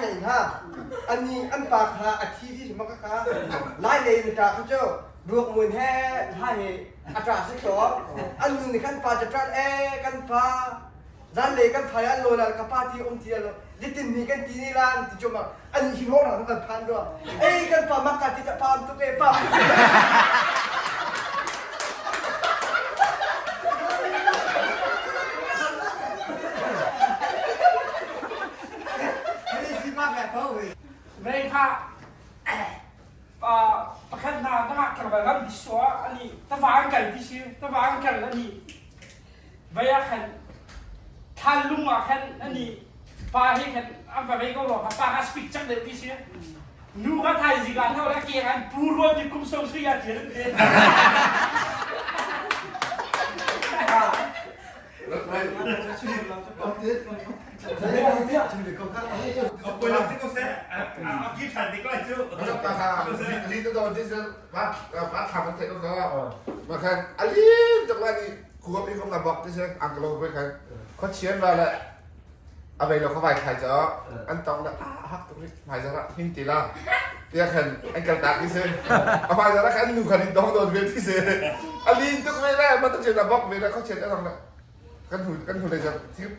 เลยฮะอันนี้อันปากหาอาชีพที่สมัครค้าไล่เลยนะจ๊ะคุณเจ้าบวกมือแห่ให้อัตราสิครับอันนึงในขั้นปาจะตรัสกันปาด้านเลยกันพายอันโลนัลกับปาที่องค์เทียนลิตินมีกันที่นี่ร้านที่จมาอันหิมหลังกันพันด้วยกันปามักกันที่จะปามตุเปปามmereka pakai nama kerbakan biswa ani tafangkal bisi tafangkal ani bayakan talung akan ani pahi kan apa mereka loh apa has picture dari bisi nu kan thai zigan thau la kia kan purwa di kum song suya jer Aku nak tengok saya, aku cantik lah tu. Ali tu tahu dia mat thằng thấy con đó mà khan Ali trong này khu vực không làm bọc thế anh cái lâu với khan có chiến vào lại à vậy là có vài khai cho anh tông là hắc tụi phải ra hình tỷ la dia khan anh cần đạt đi xem à phải ra khan nu khan đóng đồn về đi xem Ali tụi mấy này mà tụi chuyện làm bọc về là có chuyện đó thằng này căn thủ nàyจะ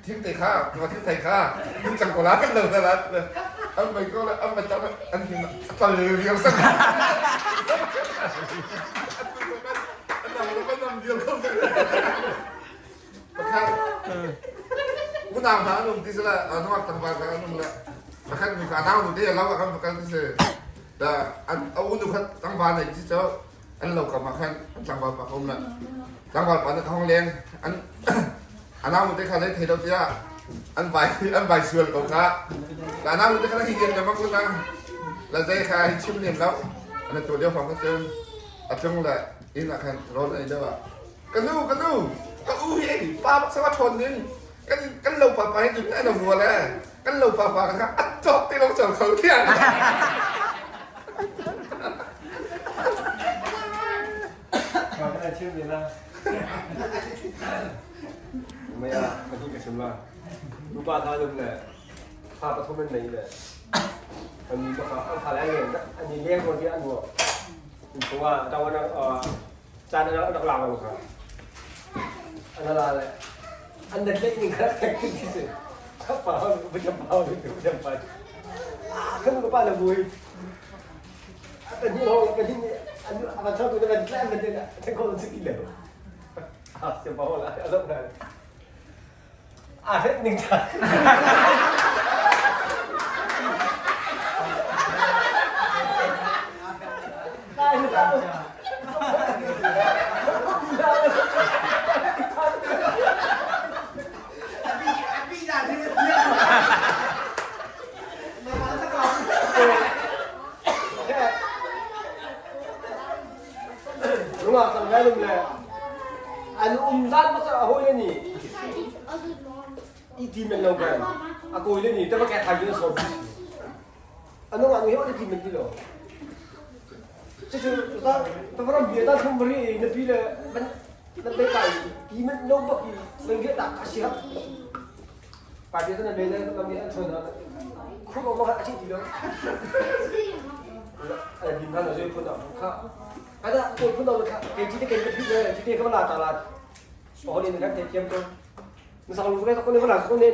ทิ้งเตะข้ามาทิ้งไทยข้าทิ้งจังโกลากันเลยนะอันไปก็แล้วอันไปจังอันนี้ตะลือเรียงสักอันนั้นก็นำเดียวเข้าไปประคันมุนามหาหนุ่มที่สุดละอันนั้นตั้งบ้านกันนุ่มละประคันมีการเอาหนุ่มที่เราก็ประคันที่สุดแต่อันเอาหนุ่มตั้งบ้านไหนที่เจ้าอันเรากับประคันตั้งบ้านปะผมละตั้งบ้านปะในห้องเลี้ยงอันนั้นมันจะขายได้เท่าไหร่อันใบส่วนของข้าแต่อันนั้นมันจะขายที่เย็นจะมากกว่านั้นแล้วจะขายชิมเนียมแล้วอันนั้นตัวเดียวของก็เจออันตรงแหละอินละคันร้อนอะไรเด้อกันดูก็อู้ยป้าบักสวัสดิ์ทนนึงกันลงป่าไปจุดนั้นเราหัวแล้วกันลงป่ากันครับอัดจบที่เราจบเขาเที่ยงขอได้ชิมดีนะไม่อะมันที่กระชุ่มละรูปาทาลุมเนี่ยภาพปฐมเป็นไหนเลยอันนี้ก็อันทาแล้วเนี่ยอันนี้เลี้ยงคนที่อันหัวเพราะว่าตอนนั้นจานนั้นดักหลังเราครับอันนั้นอะไรอันนั้นเล็กนี่ครับแค่ขึ้นที่สุดข้าวเปล่าไม่จำเปล่าเลยไม่จำไปขึ้นกับป้าละบุยอันนี้เราอันนี้อันนี้มันชอบตัวนั้นแกล้งมันเนี่ยฉันก็รู้สึกกินเลยเสียบอลละอะไรแบบนั้นเด็กหนึ่งจ้ะได้หรือเปล่าพี่ด่าที่มันเยอะมาสักก่อนลุงอ่ะสั่งได้ลุงเลยอันด้านภาษาโหยนี่อีทีมันเรากันอากูเลยนี่แต่ว่าแกทำเยอะสุดอันนู้นอันนี้ว่าทีมันที่เราจู่ๆแต่ว่าเราเบียดด้านทุ่มบริเนปีเลยมันไปไกลทีมันโน้มบักมันเยอะดักอาชีพป่าเดียวนั้นเลยเรามีอันชนนะคุณบอกว่าอาชีพที่เราดินพันเราจะพูดต่อครับอันนั้นพูดต่อเลยครับเก่งที่ได้เก่งกับพี่เลยที่ได้เขามาตลาดโอ้โหนี่นะครับเทียมตัวmisalkan gue tak boleh berlaku ni,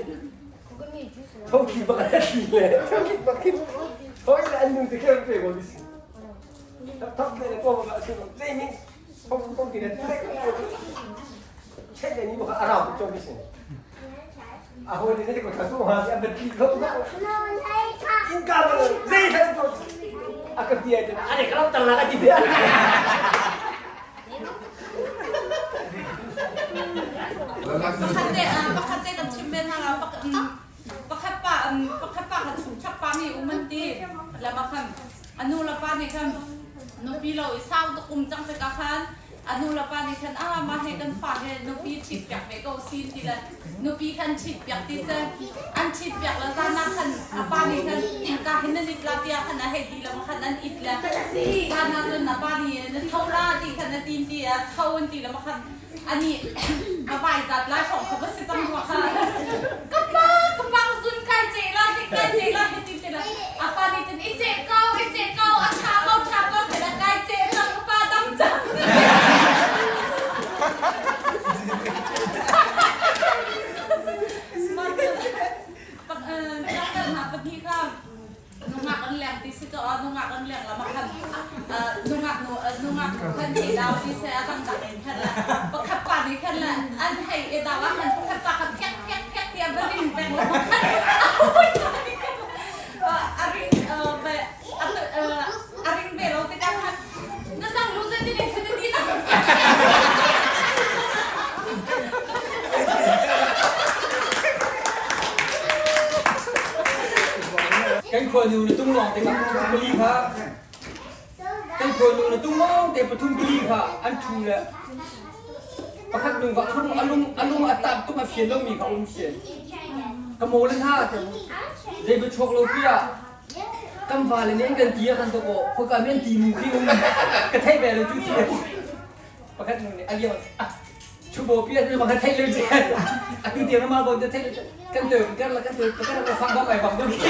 kau kibat lagi le, kau kibat kau, kau ini anu tu kau pergi boleh sih, tak boleh kau berlaku, ni kau tidak, cek ni bukan Arab cuma di sini, aku ni kau tak tahu masih ada tiga kau, ingkar boleh, ni kau, aku dia je, ada kalau tak nak aja dia. Pakate kan chimben hanga pakapa kan chapa ni umanti lamakan anu lapa ni kan no pilo isaw to kumjang se kakan anu lapa ni kan ma he kan fa he no pi chip yak me ko sin ti la no pi kan chip yak ti se an chip yak la sana kan apa ni kan ka hin ni klatia kan he di la kan an itla kana to na pa ni na thola ti kan na tin ti a thon ti la kanอันนี้มาบ่ายจัดไลฟ์ของเขาก็สิจังหวะค่ะก็ป้าซุนไก่เจล่าที่ไก่เจล่าที่จริงๆแล้ว นี่จะไอเจ๊เก้าอันชาเก้าแต่ละกายเจ๊จังป้าดำจังมาเจอจักกันหาปะพี่ข้ามนุ่งหักอันแหลงที่สิก็นุ่งหักอันแหลงแล้วมาคันนุ่งหักคันเทดาวที่เสียตั้งแต่เองแค่ละประคับป่านนี้แค่ละอันให้เอดาว่ามันประคับป่าคันแพ็กเตรียมแล้วดิ่งแปลงแล้วคันอาริงเบลติกันคันนั่นสั่งรู้สึกที่เด็กคือที่นั่งกันคนอยู่ในตุ้งหลองแต่ปทุมบุรีค่ะกันคนอยู่ในตุ้งหลองแต่ปทุมบุรีค่ะอันชูเลยประคับหนึ่งก็อารมณ์อัตตาตุ้งมาเพียนแล้วมีเขาเพียนกระโมเล่นท่าจะเดบิวชกโลเปียกำฟ้าเลยเนี่ยกันตีกันตัวพวกการเล่นตีมือขี้กระเทยแบบเลยจุ๊จีประคับหนึ่งเนี่ยอะไรอ่ะชูโบเปียนี่มันกระเทยเลยจีอ่ะคือเตียงน้ำมันบนจะเทยกันเติมกันแล้วกันเติมกันเราฟังบ้างไหมฟังบ้างพี่